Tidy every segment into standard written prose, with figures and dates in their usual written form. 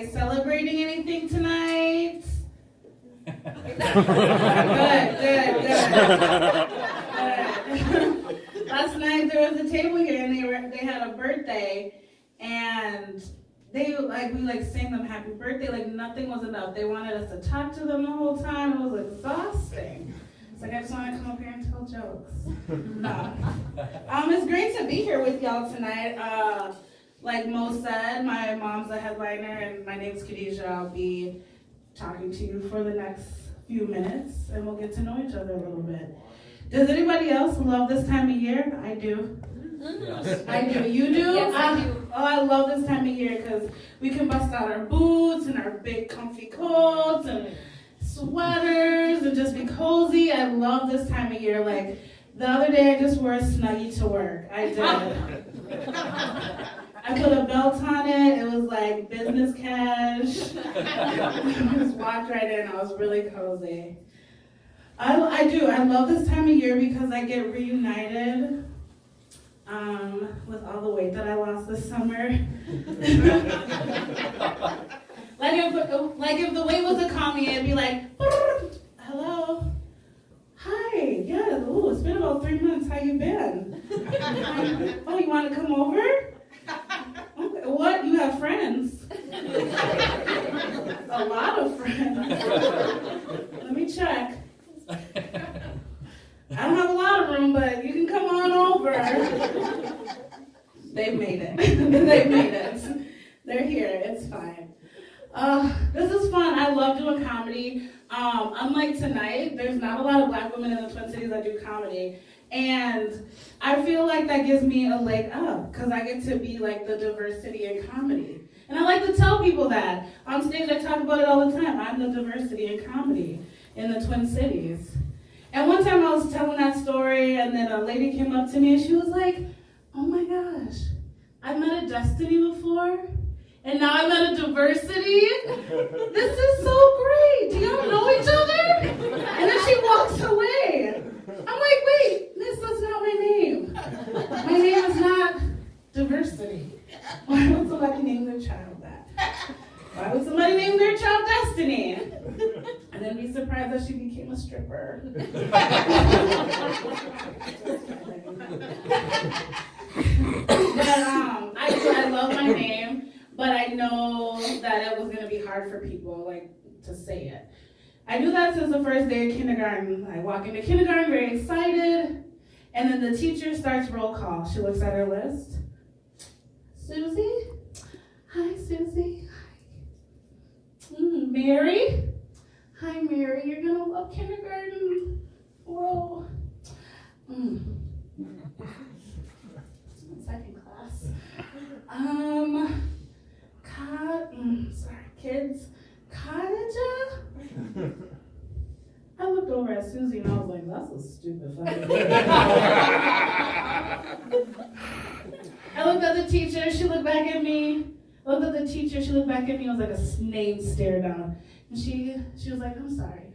guys celebrating anything tonight? Good. Last night there was a table here and they had a birthday and we sang them happy birthday like nothing was enough. They wanted us to talk to them the whole time. It was exhausting. It's like I just want to come up here and tell jokes. No. It's great to be here with y'all tonight. Like Mo said, my mom's a headliner and my name's Khadijah. I'll be talking to you for the next few minutes and we'll get to know each other a little bit. Does anybody else love this time of year? I do. Yes. I do. You do? Yes, I do. Oh, I love this time of year because we can bust out our boots and our big comfy coats and sweaters and just be cozy. I love this time of year. Like the other day I just wore a Snuggie to work. I did. I put a belt on it. It was like business cash. I just walked right in. I was really cozy. I do. I love this time of year because I get reunited with all the weight that I lost this summer. Like if the weight was a commie, it'd be like, hello, hi, yeah, oh, it's been about 3 months. How you been? Oh, you want to come over? Okay. What? You have friends? A lot of friends. Let me check. I don't have a lot of room, but you can come on over. They've made it. They've made it. They're here. It's fine. This is fun. I love doing comedy. Unlike tonight, there's not a lot of Black women in the Twin Cities that do comedy. And I feel like that gives me a leg up because I get to be like the diversity in comedy. And I like to tell people that. On stage, I talk about it all the time. I'm the diversity in comedy in the Twin Cities. And one time I was telling that story and then a lady came up to me and she was like, oh my gosh, I've met a Destiny before and now I met a Diversity. This is so great. Do y'all know each other? And then she walks away. I'm like, wait, this is not my name. My name is not Diversity. Why would somebody name their child that? Why would somebody name their child Destiny? And then be surprised that she became a stripper. But I love my name, but I know that it was gonna be hard for people like to say it. I knew that since the first day of kindergarten. I walk into kindergarten very excited, and then the teacher starts roll call. She looks at her list. Susie? Hi, Susie. Hi. Mary? Hi, Mary. You're gonna love kindergarten. Whoa. Second class. Kids. Khadijah? I looked over at Susie and I was like, that's a stupid fucking name. I looked at the teacher, she looked back at me. I looked at the teacher, she looked back at me, it was like a name stare down. And she was like, I'm sorry.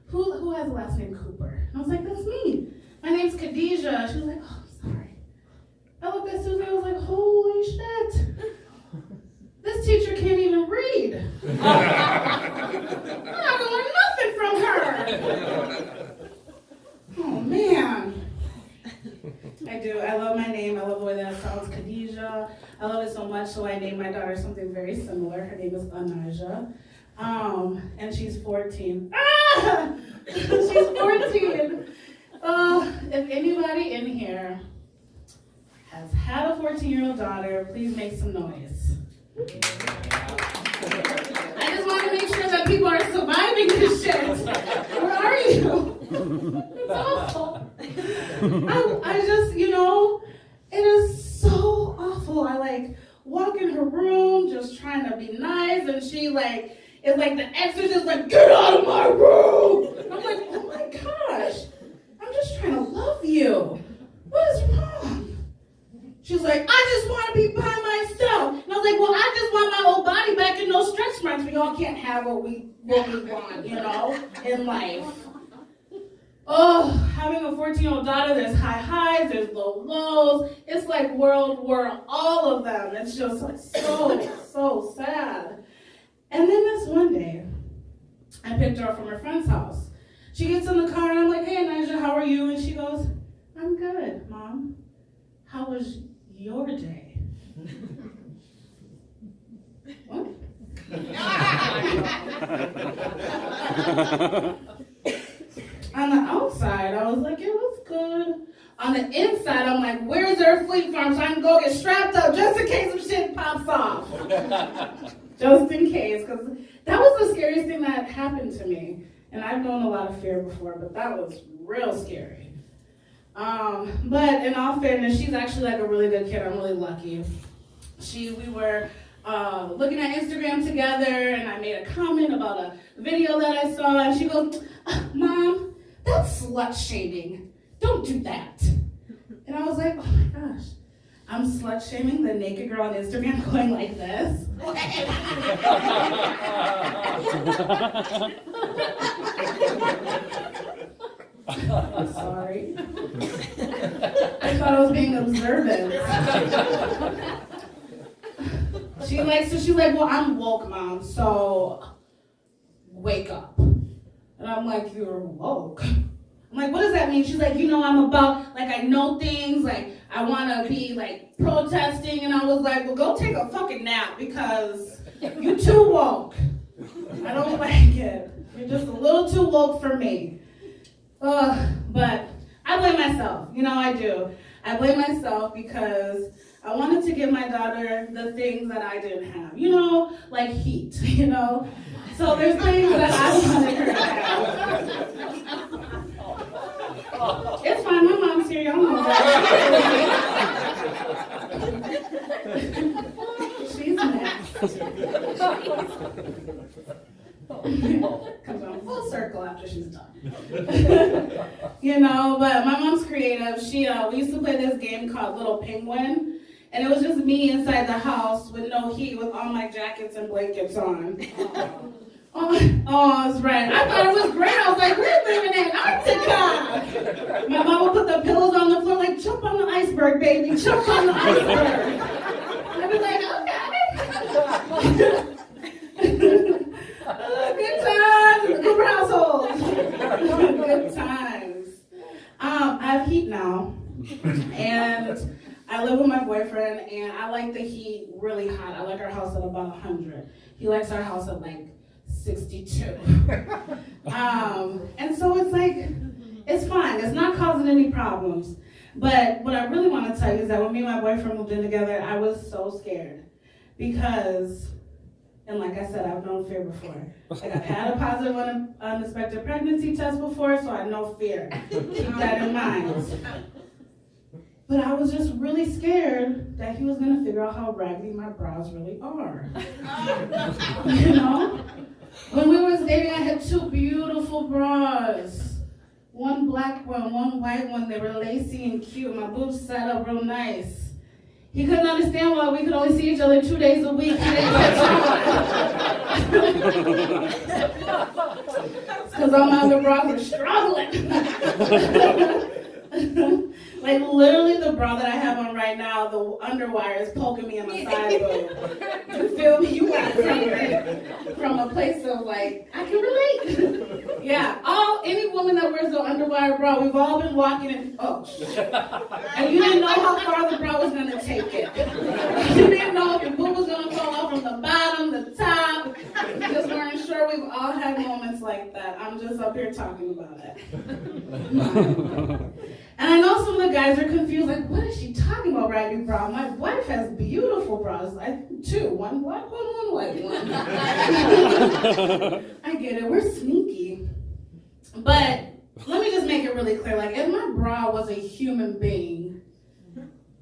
Who has the last name Cooper? And I was like, that's me. My name's Khadijah. She was like, oh, I'm sorry. I looked at Susie, I was like, holy shit. This teacher can't even read. I'm not gonna learn nothing from her. Oh man. I do. I love my name. I love the way that it sounds, Khadijah. I love it so much, so I named my daughter something very similar. Her name is Anaja. And she's 14. Ah! She's 14. If anybody in here has had a 14-year-old daughter, please make some noise. I just want to make sure that people are surviving this shit. Where are you? It's awful. I just, it is so awful. I walk in her room just trying to be nice, and she it's like the exorcist, get out of my room. And I'm like, oh my gosh, I'm just trying to love you. What is wrong? She's like, I just want to be by myself. And I was like, well, I just want my old body back and no stretch marks. We all can't have what we want, in life. Oh, having a 14-year-old daughter, there's high highs, there's low lows. It's like World War, all of them. It's just so sad. And then this one day, I picked her up from her friend's house. She gets in the car and I'm like, hey, Nyjah, how are you? And she goes, I'm good, Mom. How was your day? What? On the outside, I was like, it was good. On the inside, I'm like, where's their Fleet Farm so I can go get strapped up just in case some shit pops off. Just in case, because that was the scariest thing that happened to me. And I've known a lot of fear before, but that was real scary. But in all fairness, she's actually like a really good kid. I'm really lucky. We were looking at Instagram together, and I made a comment about a video that I saw, and she goes, Mom, that's slut shaming. Don't do that. And I was like, oh my gosh, I'm slut shaming the naked girl on Instagram going like this. I'm sorry. I thought I was being observant. She's like, well, I'm woke, Mom, so wake up. And I'm like, you're woke? I'm like, what does that mean? She's like, I'm about, I know things, I want to be, protesting. And I was like, well, go take a fucking nap because you too woke. I don't like it. You're just a little too woke for me. But I blame myself. I do. I blame myself because I wanted to give my daughter the things that I didn't have. Like heat, So there's things that I wanted her to have. It's fine, my mom's here, y'all know that. She's next. Comes on full circle after she's done. But my mom's creative. We used to play this game called Little Penguin, and it was just me inside the house with no heat, with all my jackets and blankets on. Oh, that's right. I thought it was great. I was like, we're living in Antarctica. My mom would put the pillows on the floor, jump on the iceberg, baby, jump on the iceberg. I'd be like, okay. Good times, good household. Good times. I have heat now, and I live with my boyfriend, and I like the heat really hot. I like our house at about 100. He likes our house at 62. And so it's it's fine. It's not causing any problems. But what I really want to tell you is that when me and my boyfriend moved in together, I was so scared because, and like I said, I've known fear before. I've had a positive unexpected pregnancy test before, so I know fear. Keep that in mind. But I was just really scared that he was going to figure out how raggedy my bras really are. When we were dating, I had two beautiful bras. One black one, one white one. They were lacy and cute. My boobs sat up real nice. He couldn't understand why we could only see each other 2 days a week. He didn't catch on. Because all my other bras were struggling. Literally the bra that I have on right now, the underwire is poking me in my side boob. You feel me? You got it from a place of I can relate. Yeah, any woman that wears the underwire bra, we've all been walking and and you didn't know how far the bra was gonna take it. You didn't know if your boob was gonna fall off from the bottom, the top. You just weren't sure. We've all had moments like that. I'm just up here talking about it. And I know some of the guys are confused, what is she talking about, raggedy bra? My wife has beautiful bras, two, one black one, one white one. I get it, we're sneaky. But let me just make it really clear, if my bra was a human being,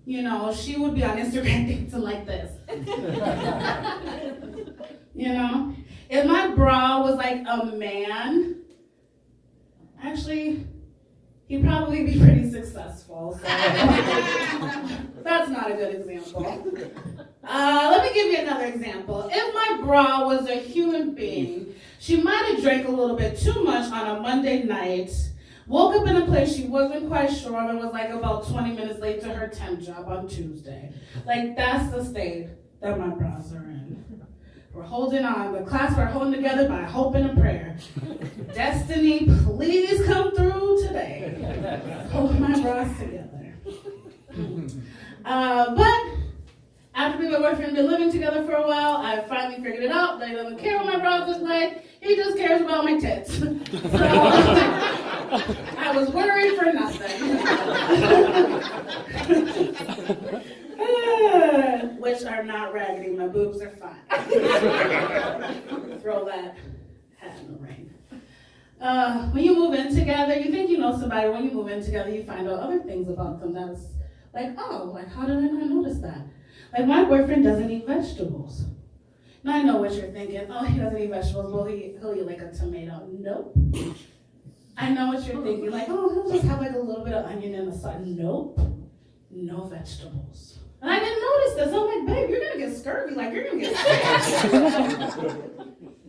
she would be on Instagram dancing like this. If my bra was a man, actually, he'd probably be pretty successful. So that's not a good example. Let me give you another example. If my bra was a human being, she might have drank a little bit too much on a Monday night, woke up in a place she wasn't quite sure of, and was about 20 minutes late to her temp job on Tuesday. That's the state that my bras are in. We're holding on. The class, we're holding together by hope and a prayer. Destiny, please come through today. Hold my bras together. But after me and my boyfriend been living together for a while, I finally figured it out that he doesn't care what my bras look like. He just cares about my tits. So I was worried for nothing. Which are not raggedy. My boobs are fine. Throw that hat in the ring. When you move in together, you think you know somebody. When you move in together, you find out other things about them that's like, oh, like how did I not notice that? Like my boyfriend doesn't eat vegetables. Now I know what you're thinking. Oh, he doesn't eat vegetables. Well, he'll eat like a tomato. Nope. I know what you're thinking. Like, oh, he'll just have like a little bit of onion in the side. Nope. No vegetables. And I didn't notice this. I'm like, babe, you're gonna get scurvy. Like you're gonna get sick.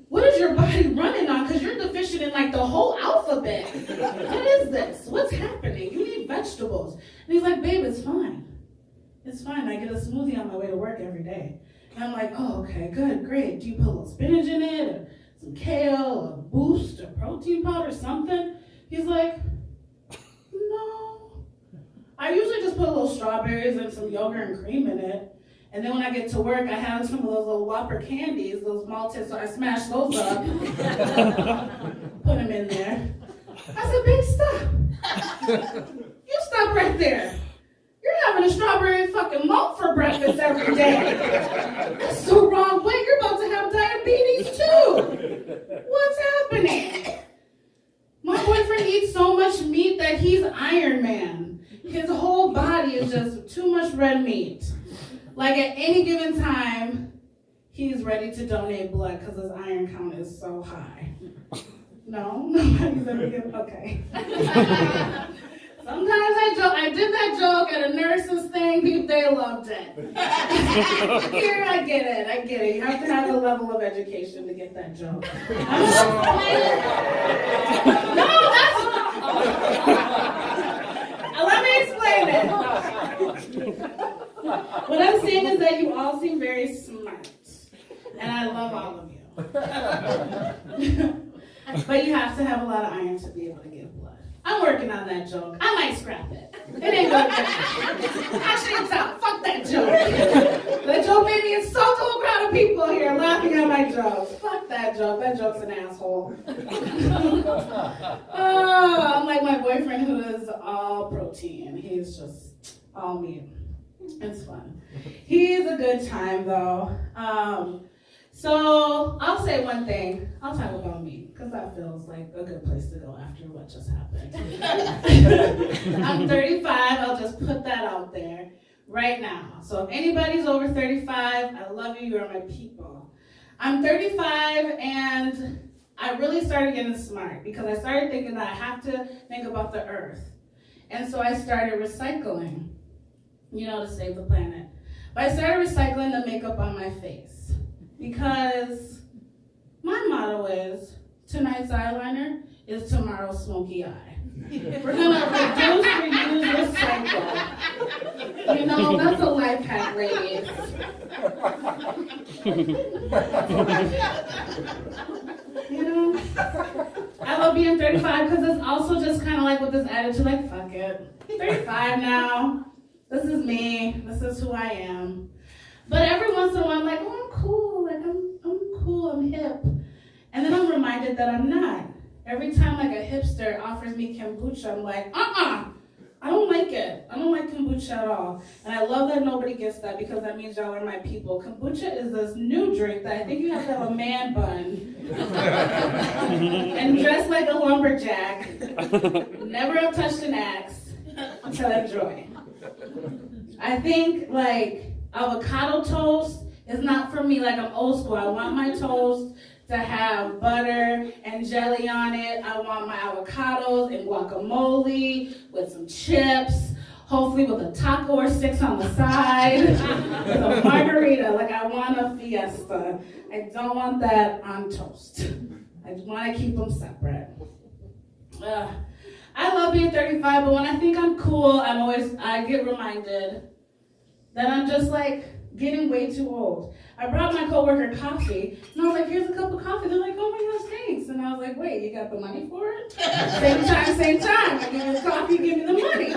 What is your body running on? Because you're deficient in like the whole alphabet. What is this? What's happening? You need vegetables. And he's like, babe, it's fine. It's fine. I get a smoothie on my way to work every day. And I'm like, oh, okay, good, great. Do you put a little spinach in it, or some kale, or Boost, or protein powder, something? He's like, no. I usually just put a little strawberries and some yogurt and cream in it. And then when I get to work, I have some of those little Whopper candies, those malted, so I smash those up, put them in there. I said, babe, stop. You stop right there. You're having a strawberry fucking malt for breakfast every day. That's the wrong way. You're about to have diabetes too. What's happening? My boyfriend eats so much meat that he's Iron Man. His whole body is just too much red meat. Like at any given time, he's ready to donate blood because his iron count is so high. No? Nobody's ever given? Okay. Sometimes I joke. I did that joke at a nurse's thing. People, they loved it. Here, I get it. You have to have a level of education to get that joke. No, that's... Let me explain it. What I'm saying is that you all seem very smart. And I love all of you. But you have to have a lot of iron to be able to give blood. I'm working on that joke. I might scrap it. It ain't gonna get Actually, it's out. Fuck that joke. That joke made me insult a whole crowd of people here laughing at my jokes. Fuck that joke. That joke's an asshole. Oh, I'm like my boyfriend who is all protein. He's just all meat. It's fun. He's a good time though. So I'll say one thing. I'll talk about me because that feels like a good place to go after what just happened. I'm 35. I'll just put that out there right now. So if anybody's over 35, I love you. You are my people. I'm 35 and I really started getting smart because I started thinking that I have to think about the earth. And so I started recycling, to save the planet. But I started recycling the makeup on my face. Because my motto is, tonight's eyeliner is tomorrow's smoky eye. We're gonna reduce, reuse, recycle. That's a life hack, ladies. I love being 35 because it's also just kind of like with this attitude, like, fuck it. 35 now. This is me. This is who I am. But every once in a while, I'm like, oh, I'm cool. Like, I'm cool. I'm hip. And then I'm reminded that I'm not. Every time, like, a hipster offers me kombucha, I'm like, I don't like it. I don't like kombucha at all. And I love that nobody gets that because that means y'all are my people. Kombucha is this new drink that I think you have to have a man bun and dress like a lumberjack. Never have touched an axe to enjoy. I think, like, avocado toast is not for me. Like, I'm old school. I want my toast to have butter and jelly on it. I want my avocados and guacamole with some chips, hopefully with a taco or 6 on the side, with a margarita. Like, I want a fiesta. I don't want that on toast. I want to keep them separate. I love being 35, but when I think I'm cool, I get reminded that I'm just like getting way too old. I brought my coworker coffee, and I was like, here's a cup of coffee. They're like, oh my gosh, thanks. And I was like, wait, you got the money for it? Same time. I give you the coffee, give me the money.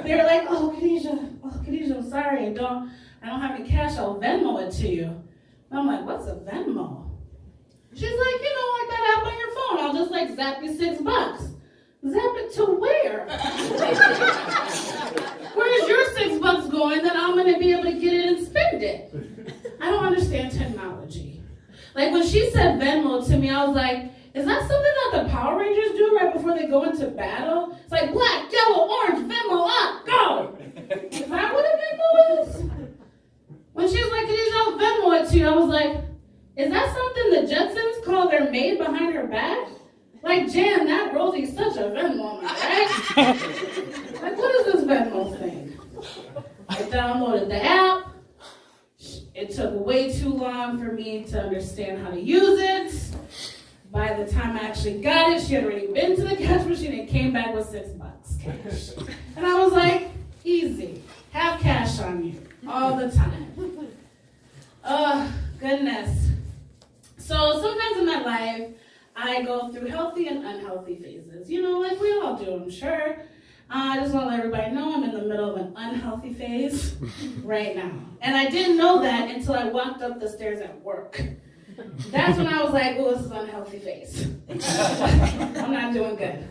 They were like, oh, Khadijah, I'm sorry. I don't have any cash. I'll Venmo it to you. And I'm like, what's a Venmo? She's like, like that app on your phone. I'll just like zap you $6. Zap it to where? Where's your $6 going that I'm going to be able to get it and spend it? I don't understand technology. Like when she said Venmo to me, I was like, is that something that the Power Rangers do right before they go into battle? It's like black, yellow, orange, Venmo up, go! Is that what a Venmo is? When she was like, I'll Venmo it to you, I was like, is that something the Jetsons call their maid behind her back? Like, Jan, that Rosie's such a Venmo, right? Like, what is this Venmo thing? I downloaded the app. It took way too long for me to understand how to use it. By the time I actually got it, she had already been to the cash machine and came back with $6 cash. And I was like, easy. Have cash on you all the time. Oh, goodness. So sometimes in my life, I go through healthy and unhealthy phases. Like we all do, I'm sure. I just want to let everybody know I'm in the middle of an unhealthy phase right now. And I didn't know that until I walked up the stairs at work. That's when I was like, oh, this is an unhealthy phase. I'm not doing good.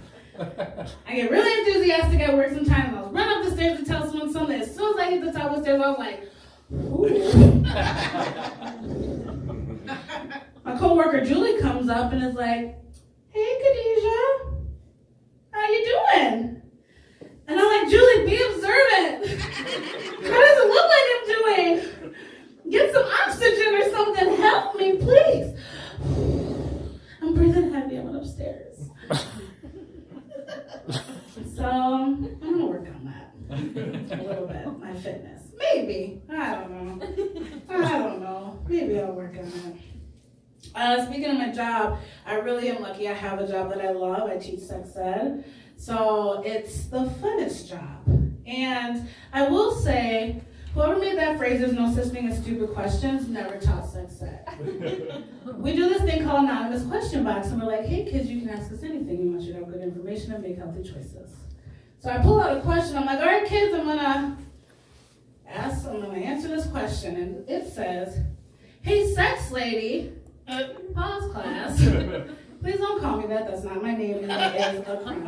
I get really enthusiastic at work sometimes. I'll run up the stairs to tell someone something. As soon as I hit the top of the stairs, I was like, ooh. My coworker Julie comes up and is like, hey, Khadijah, how you doing? And I'm like, Julie, be observant. How does it look like I'm doing? Get some oxygen or something. Help me, please. I'm breathing heavy. I went upstairs. So I'm going to work on that a little bit, my fitness. Maybe. I don't know. Maybe I'll work on that. Speaking of my job, I really am lucky I have a job that I love. I teach sex ed. So it's the funnest job. And I will say, whoever made that phrase, there's no such thing as stupid questions, never taught sex ed. We do this thing called anonymous question box, and we're like, hey kids, you can ask us anything. We want you to have good information and make healthy choices. So I pull out a question. I'm like, all right kids, I'm gonna answer this question. And it says, hey sex lady, pause class. Please don't call me that. That's not my name, and that is a crime.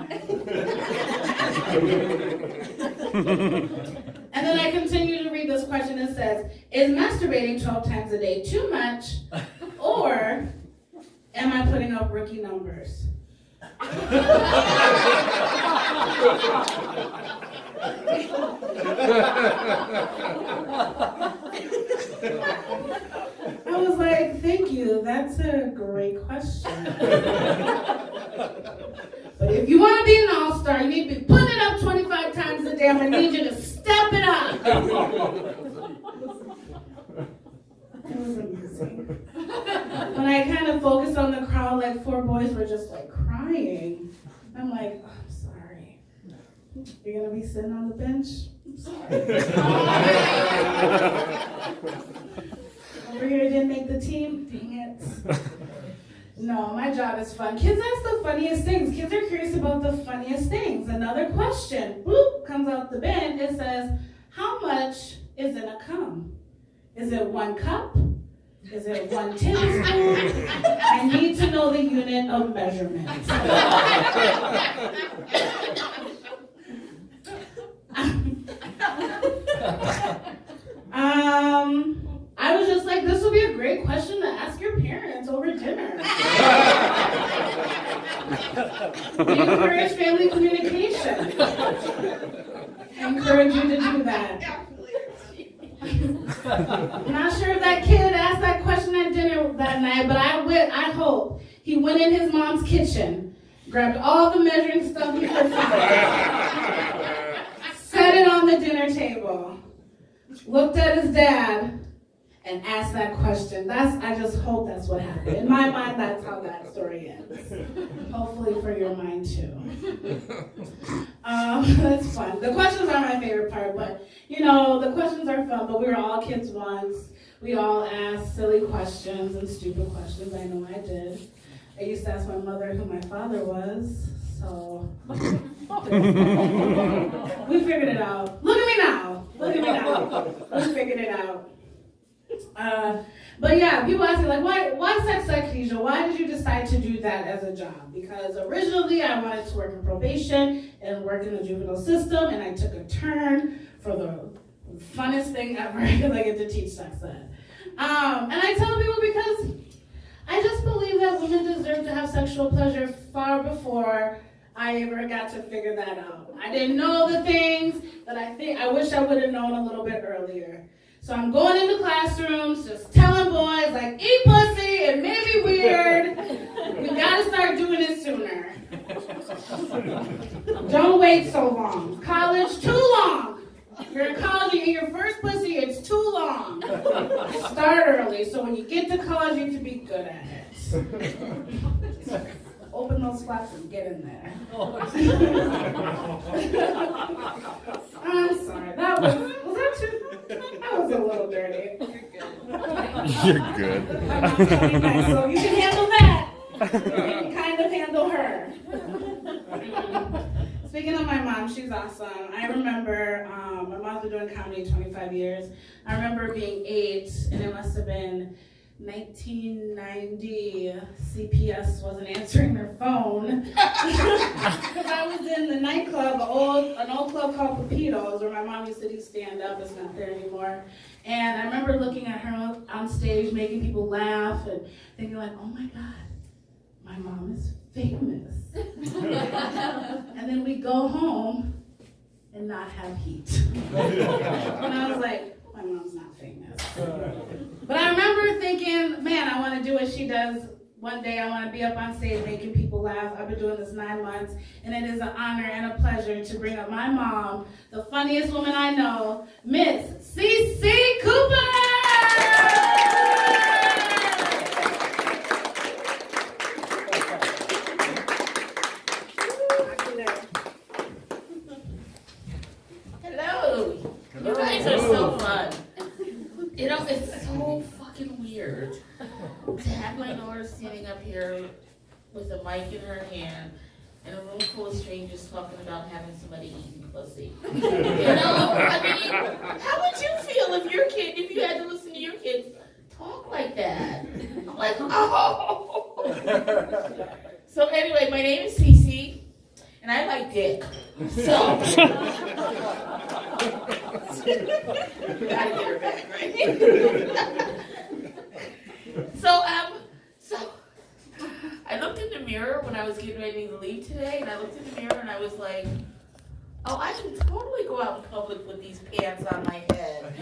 And then I continue to read this question. It says, is masturbating 12 times a day too much, or am I putting up rookie numbers? I was like, thank you, that's a great question. But if you want to be an all-star, you need to be putting it up 25 times a day. I'm going to need you to step it up. It was amazing. When I kind of focused on the crowd, like 4 boys were just like crying. I'm like, oh, I'm sorry. You're going to be sitting on the bench? I'm sorry. Over here didn't make the team? Dang it. No, my job is fun. Kids ask the funniest things. Kids are curious about the funniest things. Another question, boop, comes out the bin. It says, how much is in a cum? Is it 1 cup? Is it 1 tablespoon? I need to know the unit of measurement. I was just like, this would be a great question to ask your parents over dinner. We encourage family communication. I encourage you to do that. I'm not sure if that kid asked that question at dinner that night, but I hope he went in his mom's kitchen, grabbed all the measuring stuff he could find, set it on the dinner table, looked at his dad, and asked that question. I just hope that's what happened. In my mind, that's how that story ends. Hopefully for your mind too. That's fun. The questions are my favorite part, but know the questions are fun, but we were all kids once. We all asked silly questions and stupid questions. I know I did. I used to ask my mother who my father was, so we figured it out. Look at me now. Look at me now. We figured it out. But yeah, people ask me like, why sex psychedesia? Why did you decide to do that as a job? Because originally I wanted to work in probation and work in the juvenile system, and I took a turn for the funnest thing ever because I get to teach sex ed. And I tell people because I just believe that women deserve to have sexual pleasure far before I ever got to figure that out. I didn't know the things that I wish I would have known a little bit earlier. So I'm going into classrooms, just telling boys, like, eat pussy, it may be weird. We gotta start doing it sooner. Don't wait so long. College, too long. You're in college, you get your first pussy, it's too long. Start early, so when you get to college, you can be good at it. Open those flaps and get in there. I'm sorry, that was that too? That was a little dirty. You're good. Nice. So you can handle that. You can kind of handle her. Speaking of my mom, she's awesome. I remember, my mom's been doing comedy 25 years. I remember being 8, and it must have been 1990. CPS wasn't answering their phone. Because I was in the nightclub, an old club called Pepitos, where my mom used to do stand-up. It's not there anymore. And I remember looking at her on stage, making people laugh, and thinking like, oh my God, my mom is famous. And then we go home and not have heat. And I was like, my mom's not famous. But I remember thinking, man, I want to do what she does. One day I want to be up on stage making people laugh. I've been doing this 9 months, and it is an honor and a pleasure to bring up my mom, the funniest woman I know, Miss CeCe Cooper! You guys are so fun. You know, it's so fucking weird to have my daughter standing up here with a mic in her hand in a room full of strangers talking about having somebody eating pussy. You know, I mean, how would you feel if you had to listen to your kids talk like that? I'm like, oh. So anyway, my name is CeCe, and I like dick. So. Gotta get her back, right? So I looked in the mirror when I was getting ready to leave today, and I looked in the mirror and I was like, oh, I can totally go out in public with these pants on my head.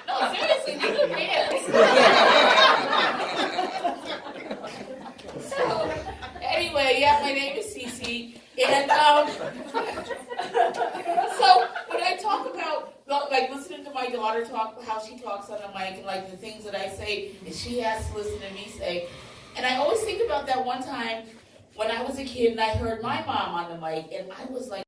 No, seriously, these are pants. So, anyway, yeah, my name is CeCe. And so when I talk about like listening to my daughter talk, how she talks on the mic, and like the things that I say, and she has to listen to me say, and I always think about that one time when I was a kid and I heard my mom on the mic, and I was like.